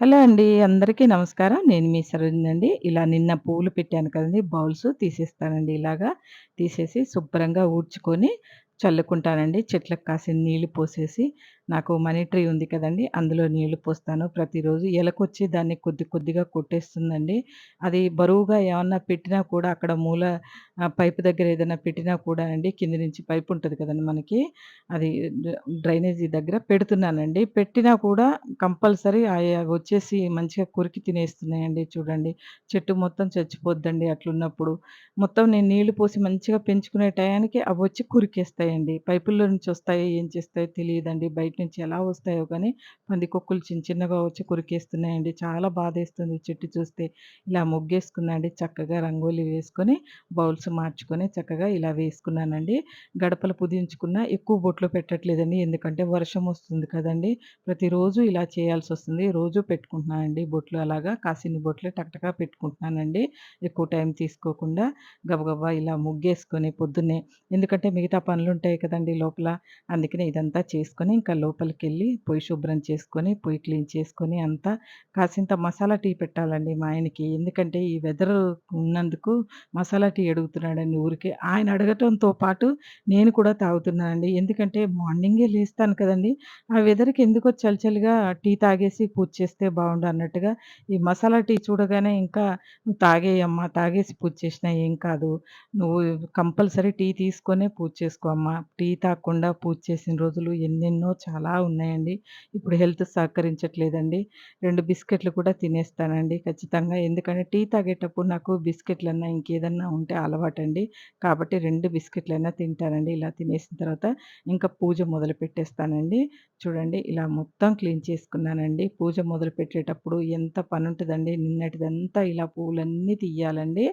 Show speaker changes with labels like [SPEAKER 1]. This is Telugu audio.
[SPEAKER 1] హలో అండి. అందరికీ నమస్కారం. నేను మీ సరోజినండి. ఇలా నిన్న పూలు పెట్టాను కదండీ! బౌల్స్ తీసేస్తానండి ఇలాగా. తీసేసి శుభ్రంగా ఊడ్చుకొని చల్లుకుంటానండి. చెట్లకు కాసిన్ని నీళ్లు పోసేసి, నాకు మనీ ట్రీ ఉంది కదండీ! అందులో నీళ్లు పోస్తాను ప్రతిరోజు. ఎలకొచ్చి దాన్ని కొద్ది కొద్దిగా కొట్టేస్తుందండి. అది బరువుగా ఏమన్నా పెట్టినా కూడా అక్కడ మూల పైపు దగ్గర ఏదైనా పెట్టినా కూడా అండి కింద నుంచి పైపు ఉంటది కదండీ మనకి. అది డ్రైనేజీ దగ్గర పెడుతున్నానండి. పెట్టినా కూడా కంపల్సరీ వచ్చేసి మంచిగా కొరికి తినేస్తున్నాయండి చూడండి. చెట్టు మొత్తం చచ్చిపోద్దండి అట్లున్నప్పుడు. మొత్తం నేను నీళ్లు పోసి మంచిగా పెంచుకునే టయానికి అవొచ్చి కొరికేస్తాయండి. పైపుల్లో నుంచి వస్తాయో, ఏం చేస్తాయో తెలీదండి. బయట నుంచి ఎలా వస్తాయో గానీ పందికొక్కులు చిన్న చిన్నగా వచ్చి కొరికేస్తున్నాయండి. చాలా బాధేస్తుంది చెట్టు చూస్తే. ఇలా ముగ్గేసుకున్నా అండి చక్కగా రంగోలి వేసుకొని, బౌల్స్ మార్చుకొని చక్కగా ఇలా వేసుకున్నానండి. గడపలు పుదించుకున్నా ఎక్కువ బొట్లు పెట్టట్లేదండి. ఎందుకంటే వర్షం వస్తుంది కదండీ! ప్రతిరోజు ఇలా చేయాల్సొస్తుంది. రోజు పెట్టుకుంటున్నానండి బొట్లు అలాగా. కాసిన్ని బొట్లు టకటకా పెట్టుకుంటున్నానండి. ఎక్కువ టైం తీసుకోకుండా గబగబా ఇలా ముగ్గేసుకొని పొద్దున్నే ఎందుకంటే మిగతా పనులుంటాయి కదండీ లోపల. అందుకనే ఇదంతా చేసుకొని ఇంకా లోపలికెళ్ళి పొయ్యి శుభ్రం చేసుకొని, పొయ్యి క్లీన్ చేసుకొని అంతా కాసింత మసాలా టీ పెట్టాలండి మా ఆయనకి. ఎందుకంటే ఈ వెదరు ఉన్నందుకు మసాలా టీ అడుగుతున్నాడండి ఊరికే. ఆయన అడగటంతో పాటు నేను కూడా తాగుతున్నానండి. ఎందుకంటే మార్నింగే లేస్తాను కదండీ! ఆ వెదర్‌కి ఎందుకో చలి చలిగా టీ తాగేసి పూజ చేస్తే బావుండు అన్నట్టుగా ఈ మసాలా టీ చూడగానే ఇంకా "నువ్వు తాగేయమ్మా, తాగేసి పూజ చేసినా ఏం కాదు. నువ్వు కంపల్సరీ టీ తీసుకొనే పూజ చేసుకో అమ్మా. టీ తాగకుండా పూజ చేసిన రోజులు ఎన్నెన్నో చాలా ఉన్నాయండి. ఇప్పుడు హెల్త్ సహకరించట్లేదండి. 2 బిస్కెట్‌లు కూడా తినేస్తానండి ఖచ్చితంగా. ఎందుకంటే టీ తాగేటప్పుడు నాకు బిస్కెట్‌లన్నా, ఇంకేదన్నా ఉంటే అలవాటండి. కాబట్టి 2 బిస్కెట్‌లైనా తింటానండి. ఇలా తినేసిన తర్వాత ఇంకా పూజ మొదలుపెట్టేస్తానండి. చూడండి ఇలా మొత్తం క్లీన్ చేసుకున్నానండి. పూజ మొదలుపెట్టేటప్పుడు ఎంత పనుంటదండి. నిన్నటిదంతా ఇలా పువ్వులన్నీ తీయాలండి.